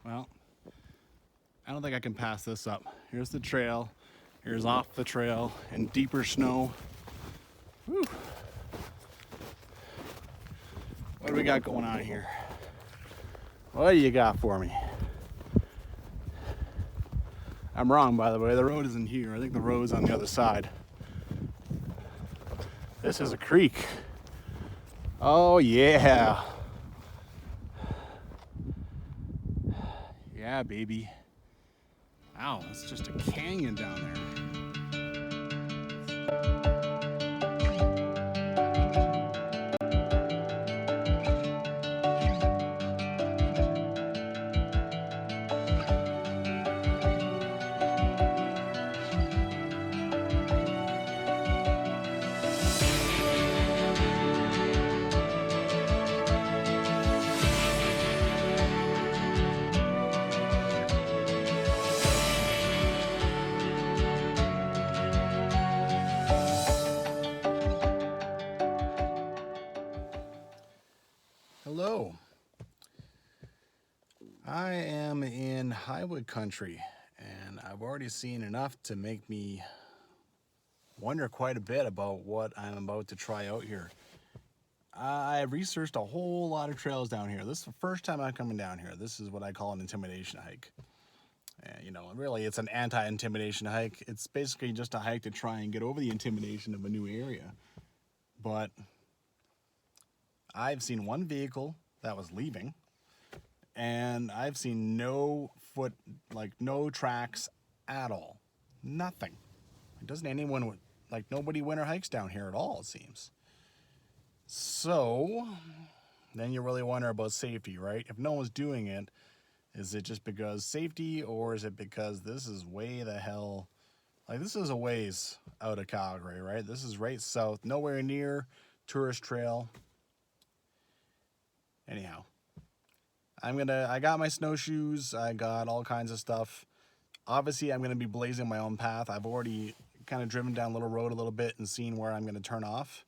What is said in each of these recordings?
Well, I don't think I can pass this up. Here's the trail. Here's off the trail and deeper snow. Whew. What do we got going on here? What do you got for me? I'm wrong, by the way. The road isn't here. I think the road's on the other side. This is a creek. Oh, yeah. Yeah, baby. Wow, it's just a canyon down there. Hello. I am in Highwood country, and I've already seen enough to make me wonder quite a bit about what I'm about to try out here. I've researched a whole lot of trails down here. This is the first time I'm coming down here. This is what I call an intimidation hike. And, you know, really it's an anti-intimidation hike. It's basically just a hike to try and get over the intimidation of a new area. But I've seen one vehicle that was leaving, and I've seen no tracks at all. Nothing. Doesn't anyone, nobody winter hikes down here at all, it seems. So then you really wonder about safety, right? If no one's doing it, is it just because safety, or is it because this is way the hell, this is a ways out of Calgary, right? This is right south, nowhere near tourist trail. Anyhow, I got my snowshoes, I got all kinds of stuff. Obviously, I'm gonna be blazing my own path. I've already kind of driven down Little Road a little bit and seen where I'm gonna turn off.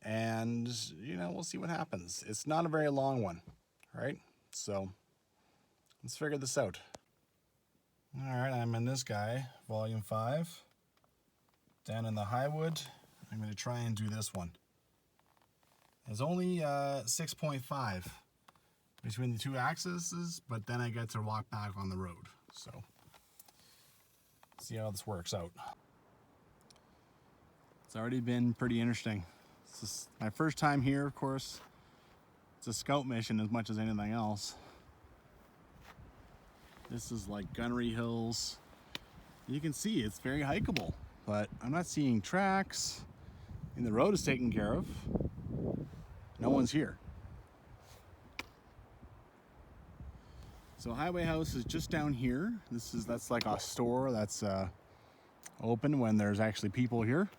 And, you know, we'll see what happens. It's not a very long one, right? So, let's figure this out. All right, I'm in this guy, volume 5, down in the Highwood. I'm gonna try and do this one. It's only 6.5 between the two axes, but then I get to walk back on the road. So, see how this works out. It's already been pretty interesting. This is my first time here, of course. It's a scout mission as much as anything else. This is like Gunnery Hills. You can see it's very hikeable, but I'm not seeing tracks. And the road is taken care of. No one's here. So Highway House is just down here. That's like a store that's open when there's actually people here.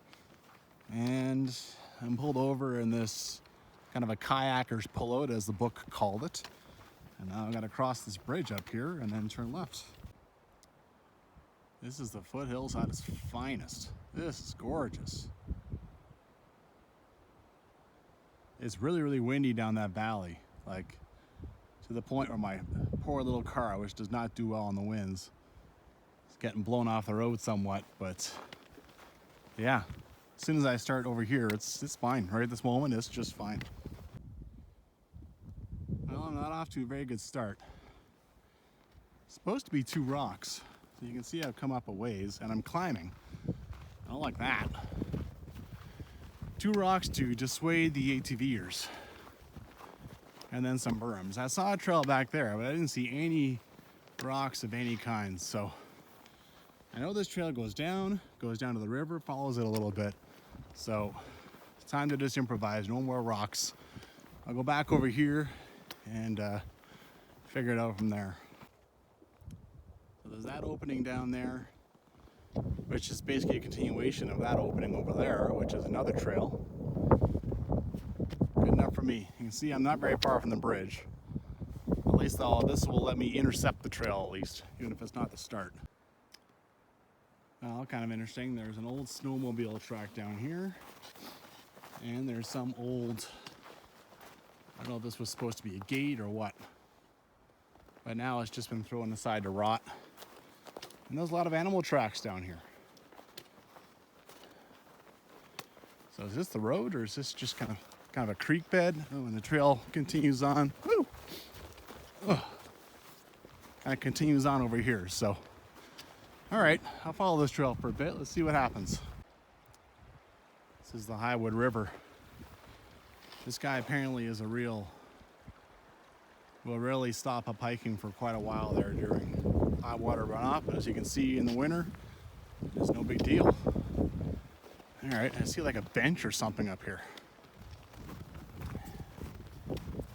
And I'm pulled over in this kind of a kayaker's pullout, as the book called it. And now I've got to cross this bridge up here and then turn left. This is the foothills at its finest. This is gorgeous. It's really, really windy down that valley, to the point where my poor little car, which does not do well in the winds, is getting blown off the road somewhat. But yeah, as soon as I start over here, it's fine. Right at this moment, it's just fine. Well, I'm not off to a very good start. It's supposed to be 2 rocks, so you can see I've come up a ways, and I'm climbing. I don't like that. 2 rocks to dissuade the ATVers, and then some berms. I saw a trail back there, but I didn't see any rocks of any kind. So I know this trail goes down to the river, follows it a little bit. So it's time to just improvise. No more rocks. I'll go back over here and figure it out from there. So there's that opening down there, which is basically a continuation of that opening over there, which is another trail. Good enough for me. You can see I'm not very far from the bridge. At least this will let me intercept the trail, at least, even if it's not the start. Well, kind of interesting. There's an old snowmobile track down here, and there's some old, I don't know if this was supposed to be a gate or what, but now it's just been thrown aside to rot. And there's a lot of animal tracks down here. So is this the road, or is this just kind of a creek bed? Oh, and the trail continues on. Woo! Kind of continues on over here. So, all right, I'll follow this trail for a bit. Let's see what happens. This is the Highwood River. This guy apparently is will really stop up hiking for quite a while there during high water runoff. But as you can see in the winter, it's no big deal. All right, I see like a bench or something up here.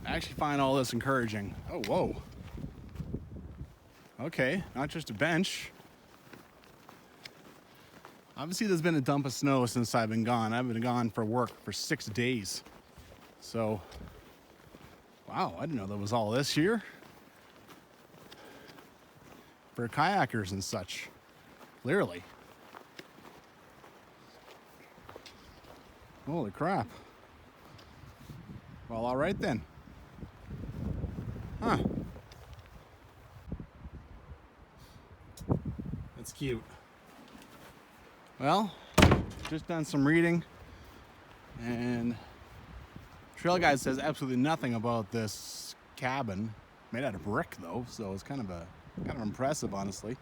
I actually find all this encouraging. Oh, whoa. Okay, not just a bench. Obviously, there's been a dump of snow since I've been gone. I've been gone for work for 6 days. So, wow, I didn't know there was all this here. For kayakers and such, clearly. Holy crap. Well, all right then. Huh. That's cute. Well, just done some reading, and trail guide says absolutely nothing about this cabin. Made out of brick though, so it's kind of impressive, honestly.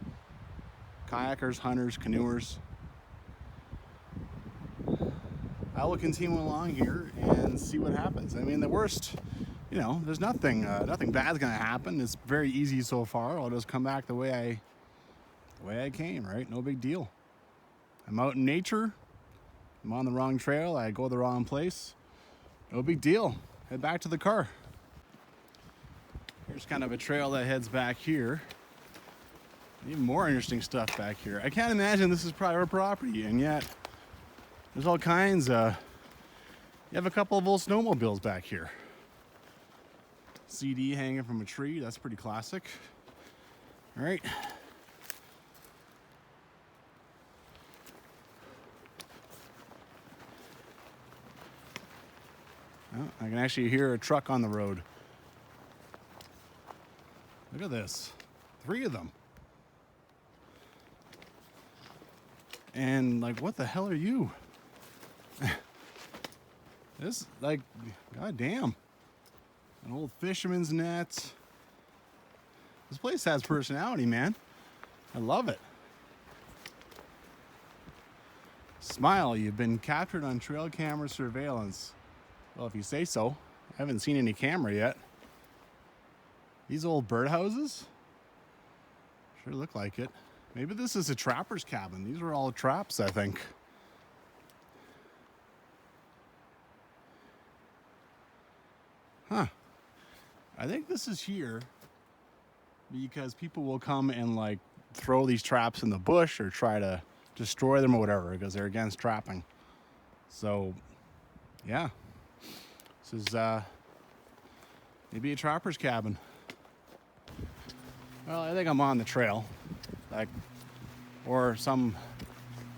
Kayakers, hunters, canoers. I will continue along here and see what happens. I mean, the worst, there's nothing bad's gonna happen. It's very easy so far. I'll just come back the way I came, right? No big deal. I'm out in nature. I'm on the wrong trail. I go the wrong place. No big deal. Head back to the car. Here's kind of a trail that heads back here. Even more interesting stuff back here. I can't imagine this is private property, and yet there's all kinds. You have a couple of old snowmobiles back here. CD hanging from a tree. That's pretty classic. All right. Oh, I can actually hear a truck on the road. Look at this. 3 of them. And like, what the hell are you? This, like, goddamn. An old fisherman's net. This place has personality, man. I love it. Smile, you've been captured on trail camera surveillance. Well, if you say so. I haven't seen any camera yet. These old birdhouses? Sure look like it. Maybe this is a trapper's cabin. These are all traps, I think. Huh. I think this is here because people will come and like throw these traps in the bush or try to destroy them or whatever because they're against trapping. So, yeah. This is maybe a trapper's cabin. Well, I think I'm on the trail.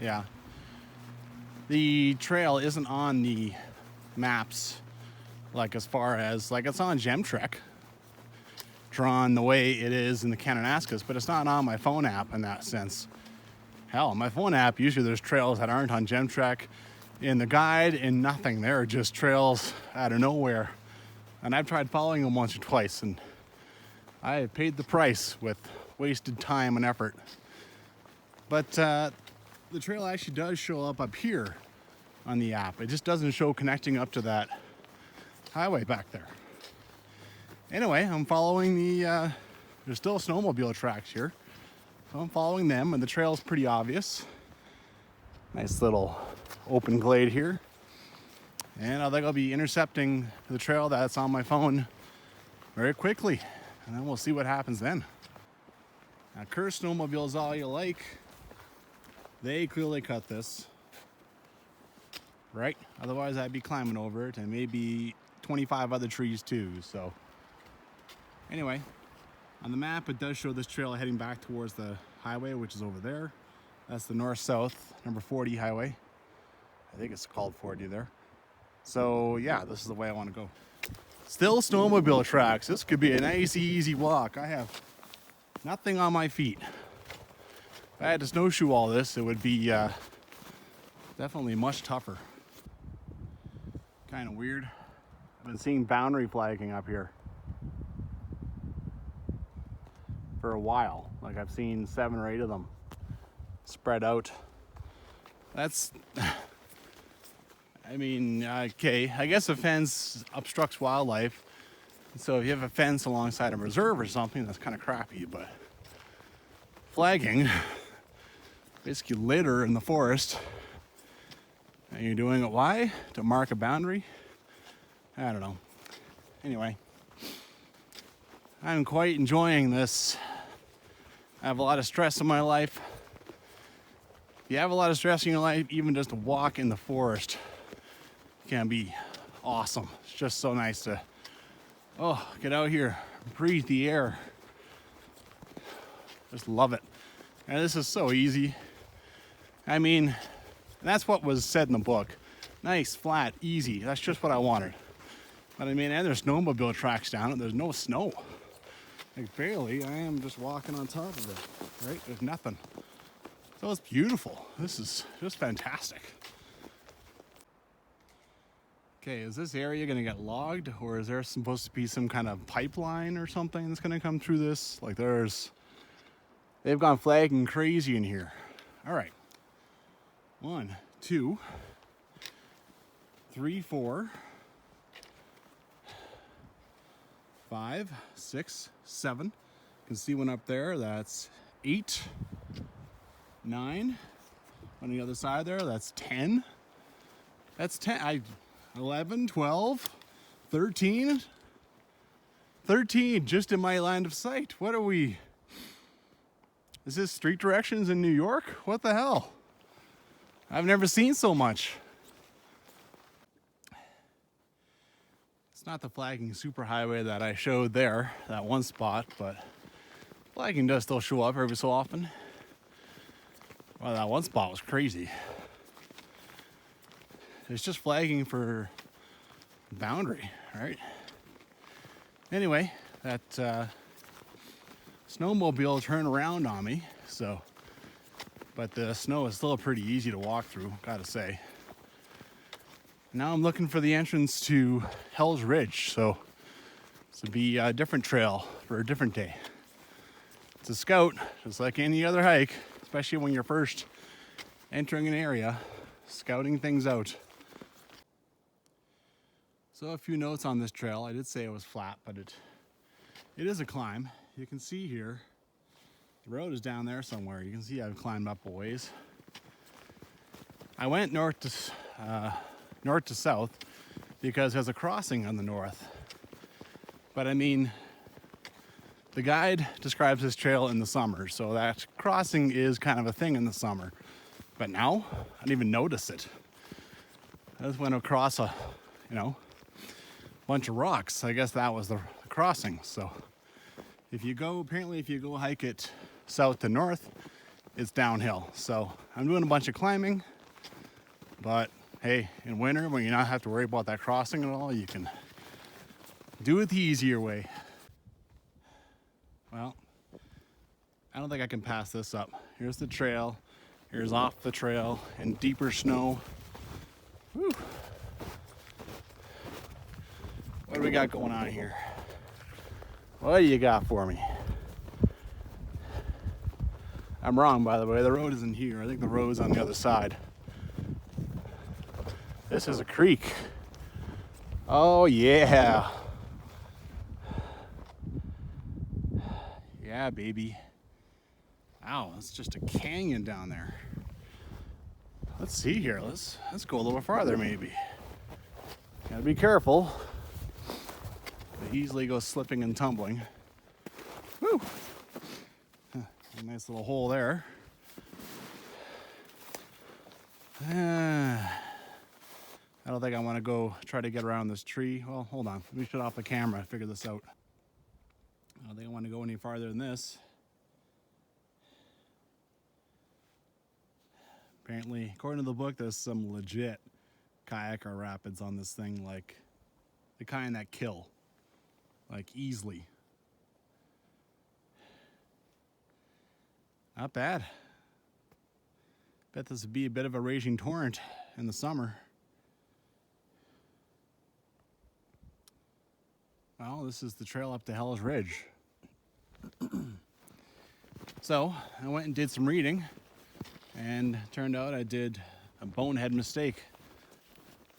Yeah. The trail isn't on the maps, as far as, it's on GemTrek, drawn the way it is in the Kananaskis, but it's not on my phone app in that sense. Hell, my phone app, usually there's trails that aren't on GemTrek in the guide and nothing. There are just trails out of nowhere. And I've tried following them once or twice, and I have paid the price with wasted time and effort. But the trail actually does show up here on the app. It just doesn't show connecting up to that highway back there. Anyway, I'm following there's still snowmobile tracks here. So I'm following them, and the trail's pretty obvious. Nice little open glade here. And I think I'll be intercepting the trail that's on my phone very quickly. And then we'll see what happens then. Now, curse snowmobiles all you like. They clearly cut this. Right? Otherwise, I'd be climbing over it, and maybe 25 other trees too. So, anyway, on the map, it does show this trail heading back towards the highway, which is over there. That's the north-south, number 40 highway. I think it's called 40 there. So, yeah, this is the way I want to go. Still snowmobile tracks. This could be a nice, easy walk. I have nothing on my feet. If I had to snowshoe all this, it would be definitely much tougher. Kind of weird. I've been seeing boundary flagging up here for a while. Like I've seen 7 or 8 of them spread out. That's, I mean, okay, I guess a fence obstructs wildlife. So if you have a fence alongside a reserve or something, that's kind of crappy, but flagging, basically litter in the forest, and you're doing it why? To mark a boundary? I don't know. Anyway, I'm quite enjoying this. I have a lot of stress in my life. If you have a lot of stress in your life, even just a walk in the forest can be awesome. It's just so nice to, get out here, breathe the air. Just love it. And this is so easy. I mean, that's what was said in the book. Nice, flat, easy. That's just what I wanted. But I mean, and there's snowmobile tracks down it. There's no snow. Like barely. I am just walking on top of it. Right? There's nothing. So it's beautiful. This is just fantastic. Okay, is this area gonna get logged, or is there supposed to be some kind of pipeline or something that's gonna come through this? Like they've gone flagging crazy in here. All right. 1, 2, 3, 4, 5, 6, 7. You can see one up there. That's 8, 9. On the other side there, that's 10. That's 10. 11, 12, 13. 13 just in my line of sight. What are we? Is this street directions in New York? What the hell? I've never seen so much. It's not the flagging superhighway that I showed there, that one spot, but flagging does still show up every so often. Well, that one spot was crazy. It's just flagging for boundary, right? Anyway, that snowmobile turned around on me, so, but the snow is still pretty easy to walk through, gotta say. Now I'm looking for the entrance to Hell's Ridge, so this would be a different trail for a different day. It's a scout, just like any other hike, especially when you're first entering an area, scouting things out. So a few notes on this trail. I did say it was flat, but it is a climb. You can see here, the road is down there somewhere. You can see I've climbed up a ways. I went north to south because there's a crossing on the north. But I mean, the guide describes this trail in the summer, so that crossing is kind of a thing in the summer. But now, I didn't even notice it. I just went across a, bunch of rocks. I guess that was the crossing. So if you go hike it south to north, it's downhill. So I'm doing a bunch of climbing, but hey, in winter, when you not have to worry about that crossing at all, you can do it the easier way. Well, I don't think I can pass this up. Here's the trail. Here's off the trail and deeper snow. Whew. What do we got going on here? What do you got for me? I'm wrong, by the way. The road isn't here. I think the road's on the other side. This is a creek. Oh, yeah. Yeah, baby. Wow, it's just a canyon down there. Let's see here. Let's go a little farther, maybe. Gotta be careful. They easily go slipping and tumbling. Woo! A nice little hole there. I don't think I want to go try to get around this tree. Well, hold on. Let me shut off the camera and figure this out. I don't think I want to go any farther than this. Apparently, according to the book, there's some legit kayak or rapids on this thing, like the kind that kill. like easily. Not bad. Bet this would be a bit of a raging torrent in the summer. Well, this is the trail up to Hell's Ridge. So I went and did some reading, and turned out I did a bonehead mistake.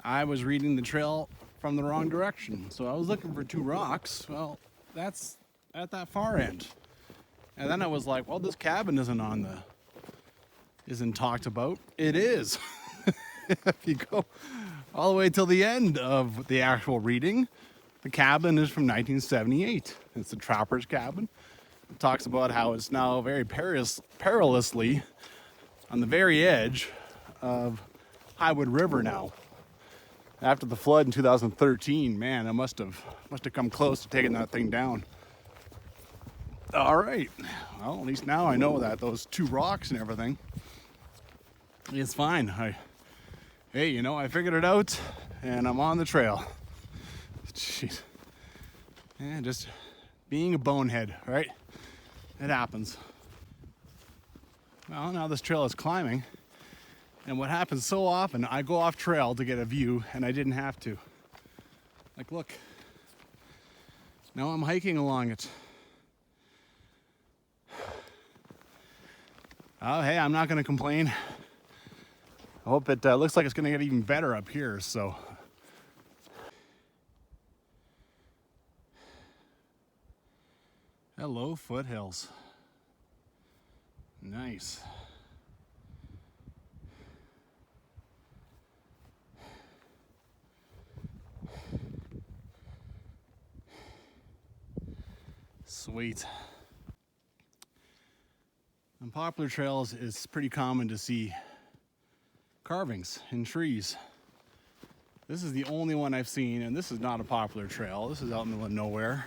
I was reading the trail from the wrong direction. So I was looking for two rocks. Well, that's at that far end. And then I was like, well, this cabin isn't talked about. It is. If you go all the way till the end of the actual reading, the cabin is from 1978. It's the trapper's cabin. It talks about how it's now very perilously on the very edge of Highwood River now. After the flood in 2013, man, it must have come close to taking that thing down. All right, well, at least now I know that those two rocks and everything, it's fine. Hey, you know, I figured it out, and I'm on the trail. Jeez. Yeah, just being a bonehead, right? It happens. Well, now this trail is climbing, and what happens so often, I go off trail to get a view, and I didn't have to. Like, look. Now I'm hiking along it. Oh, hey, I'm not going to complain. I hope it looks like it's going to get even better up here, so. Hello, foothills. Nice. Sweet. On popular trails, it's pretty common to see carvings in trees. This is the only one I've seen, and this is not a popular trail. This is out in the middle of nowhere.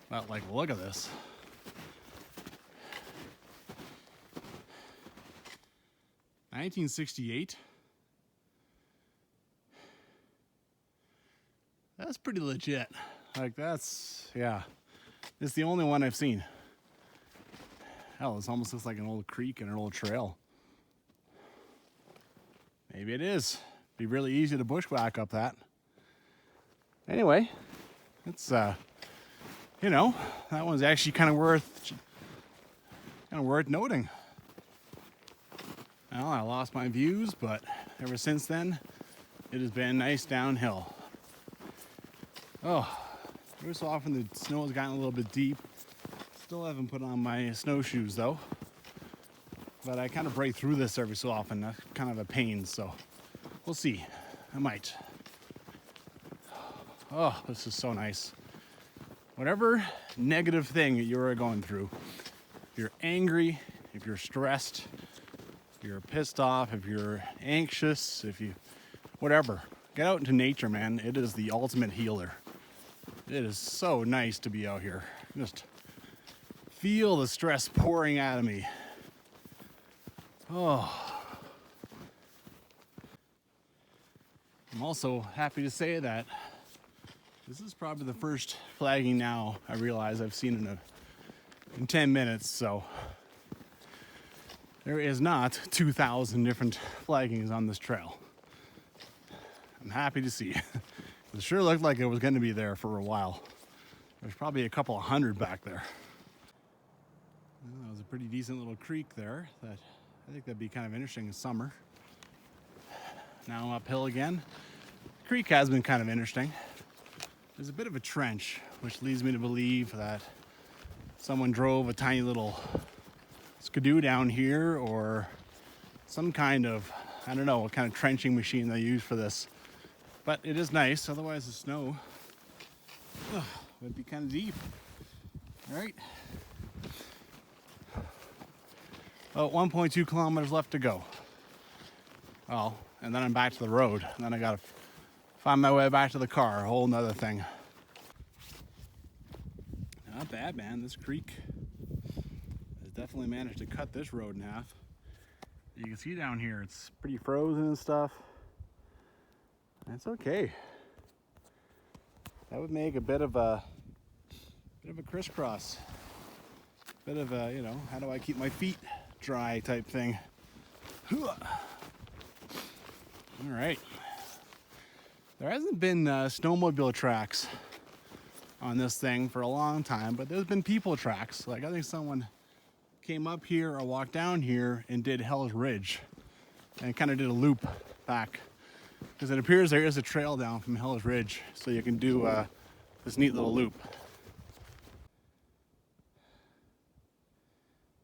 But like, look at this. (1968). That's pretty legit. Like, that's, yeah. It's the only one I've seen. Hell, this almost looks like an old creek and an old trail. Maybe it is. Be really easy to bushwhack up that. Anyway, it's you know, that one's actually kind of worth noting. Well, I lost my views, but ever since then, it has been nice downhill. Oh, every so often the snow has gotten a little bit deep. Still haven't put on my snowshoes though, but I kind of break through this every so often. That's kind of a pain, so we'll see. I might. Oh, this is so nice. Whatever negative thing you're going through, if you're angry, if you're stressed, if you're pissed off, if you're anxious, whatever, get out into nature, man. It is the ultimate healer. It is so nice to be out here. Just feel the stress pouring out of me. Oh. I'm also happy to say that this is probably the first flagging now I realize I've seen in 10 minutes, so there is not 2,000 different flaggings on this trail. I'm happy to see. It sure looked like it was going to be there for a while. There's probably a couple of hundred back there. Well, that was a pretty decent little creek there that I think that'd be kind of interesting in summer. Now I'm uphill again. The creek has been kind of interesting. There's a bit of a trench, which leads me to believe that someone drove a tiny little skidoo down here, or some kind of, I don't know what kind of trenching machine they use for this. But it is nice, otherwise the snow would be kind of deep. All right. About 1.2 kilometers left to go. Well, and then I'm back to the road. And then I gotta find my way back to the car, a whole nother thing. Not bad, man. This creek has definitely managed to cut this road in half. You can see down here, it's pretty frozen and stuff. That's okay. That would make a bit of a Bit of a crisscross. Bit of a, you know, how do I keep my feet dry type thing. All right. There hasn't been snowmobile tracks on this thing for a long time, but there's been people tracks. Like I think someone came up here or walked down here and did Hell's Ridge and kind of did a loop back, because it appears there is a trail down from Hell's Ridge, so you can do this neat little loop.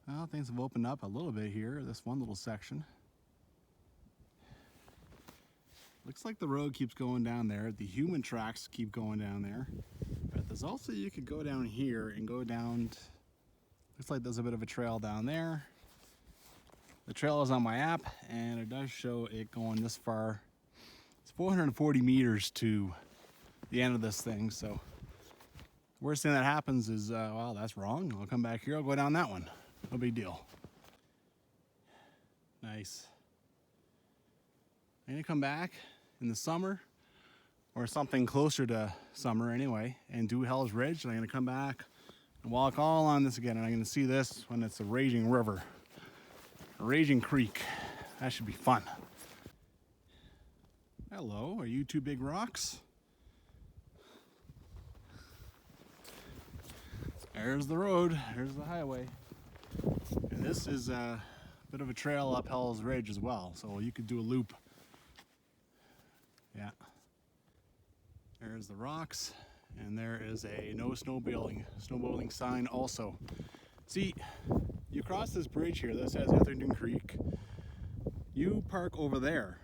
Well, things have opened up a little bit here, this one little section. Looks like the road keeps going down there. The human tracks keep going down there. But there's also, you could go down here and go down. Looks like there's a bit of a trail down there. The trail is on my app, and it does show it going this far. It's 440 meters to the end of this thing, so worst thing that happens is, well, that's wrong. I'll come back here, I'll go down that one. No big deal. Nice. I'm gonna come back in the summer, or something closer to summer anyway, and do Hell's Ridge. And I'm gonna come back and walk all on this again, and I'm gonna see this when it's a raging river, a raging creek. That should be fun. Hello, are you two big rocks? There's the road, there's the highway. And this is a bit of a trail up Hell's Ridge as well, so you could do a loop. Yeah. There's the rocks, and there is a no snowmobiling sign also. See, you cross this bridge here that says Etherington Creek, you park over there,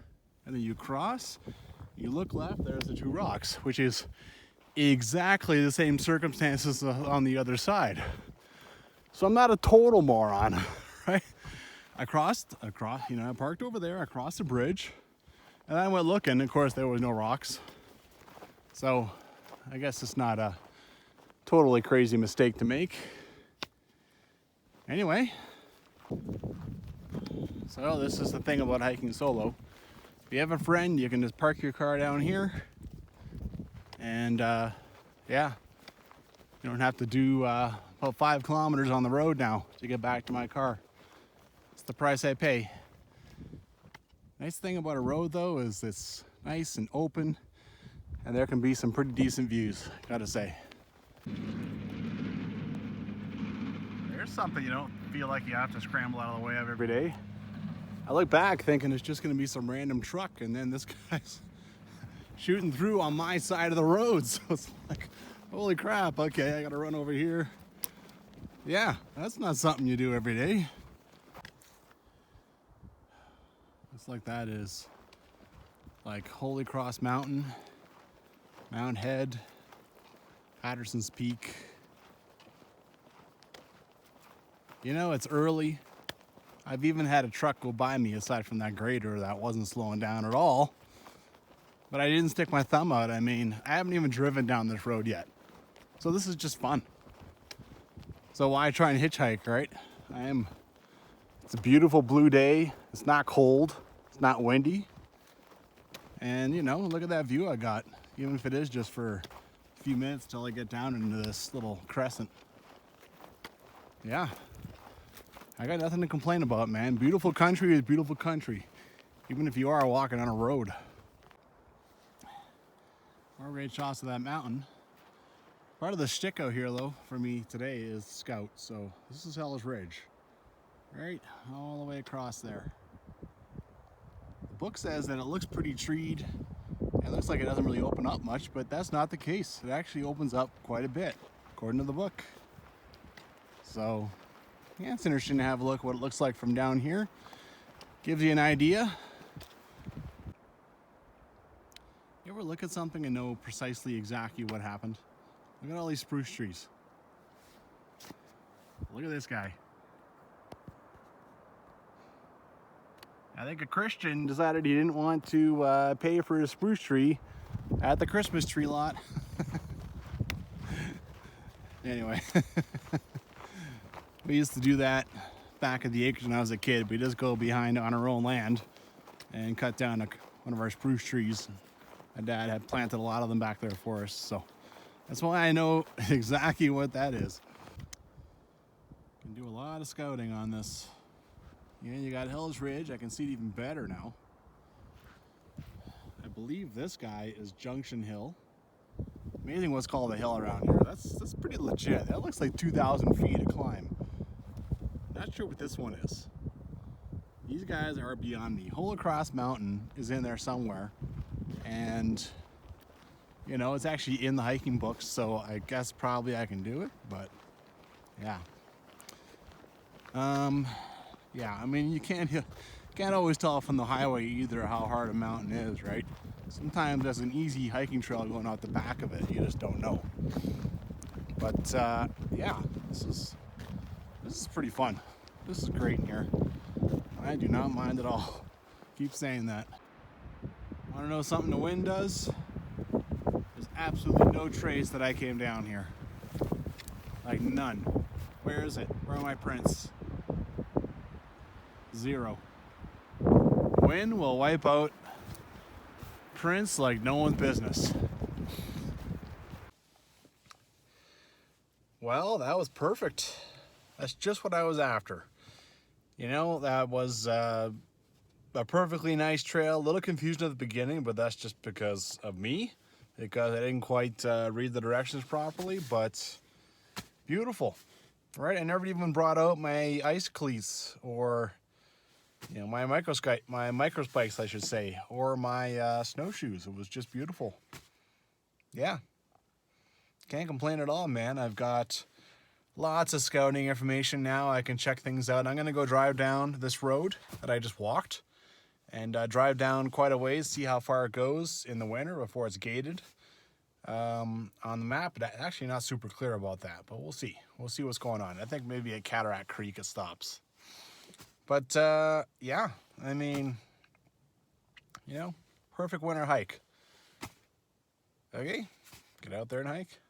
and then you cross, you look left, there's the two rocks, which is exactly the same circumstances on the other side. So I'm not a total moron, right? I parked over there, I crossed the bridge, and I went looking. Of course, there was no rocks. So I guess it's not a totally crazy mistake to make. Anyway, so this is the thing about hiking solo. If you have a friend, you can just park your car down here, and yeah, you don't have to do about 5 kilometers on the road now to get back to my car. It's the price I pay. Nice thing about a road though is it's nice and open, and there can be some pretty decent views, gotta say. There's something you don't feel like you have to scramble out of the way of every day. I look back thinking it's just gonna be some random truck, and then this guy's shooting through on my side of the road, so it's like, holy crap, okay, I gotta run over here. Yeah, that's not something you do every day. Looks like that is like Holy Cross Mountain, Mount Head, Patterson's Peak. You know, it's early. I've even had a truck go by me aside from that grader that wasn't slowing down at all. But I didn't stick my thumb out. I mean, I haven't even driven down this road yet. So this is just fun. So why try and hitchhike, right? It's a beautiful blue day. It's not cold. It's not windy. And you know, look at that view I got. Even if it is just for a few minutes till I get down into this little crescent. Yeah. I got nothing to complain about, man. Beautiful country is beautiful country. Even if you are walking on a road. More great shots of that mountain. Part of the shtick out here, though, for me today is Scout. So this is Hell's Ridge, right all the way across there. The book says that it looks pretty treed. It looks like it doesn't really open up much, but that's not the case. It actually opens up quite a bit, according to the book. So, yeah, it's interesting to have a look at what it looks like from down here. Gives you an idea. You ever look at something and know precisely exactly what happened? Look at all these spruce trees. Look at this guy. I think a Christian decided he didn't want to pay for a spruce tree at the Christmas tree lot. Anyway, we used to do that back at the acres when I was a kid. We just go behind on our own land and cut down one of our spruce trees. My dad had planted a lot of them back there for us, so That's why I know exactly what that is. Can do a lot of scouting on this. Yeah, you got Hell's Ridge. I can see it even better now. I believe this guy is Junction Hill. Amazing what's called a hill around here. That's pretty legit. That looks like 2,000 feet to climb. Not sure what this one is. These guys are beyond me. Holy Mountain is in there somewhere, and you know, it's actually in the hiking books, so I guess probably I can do it. But yeah, yeah. I mean, you can't always tell from the highway either how hard a mountain is, right? Sometimes there's an easy hiking trail going out the back of it. You just don't know. But yeah, this is pretty fun. This is great in here. I do not mind at all. Keep saying that. Want to know something the wind does? There's absolutely no trace that I came down here. Like none. Where is it? Where are my prints? Zero. Wind will wipe out prints like no one's business. Well, that was perfect. That's just what I was after. You know, that was a perfectly nice trail. A little confusion at the beginning, but that's just because of me, because I didn't quite read the directions properly, but beautiful. Right? I never even brought out my ice cleats, or you know, my microspikes, I should say, or my snowshoes. It was just beautiful. Yeah. Can't complain at all, man. I've got lots of scouting information now. I can check things out. I'm going to go drive down this road that I just walked and drive down quite a ways, see how far it goes in the winter before it's gated. On the map, but actually not super clear about that, but we'll see. We'll see what's going on. I think maybe at Cataract Creek it stops. But yeah, I mean, you know, perfect winter hike. Okay, get out there and hike.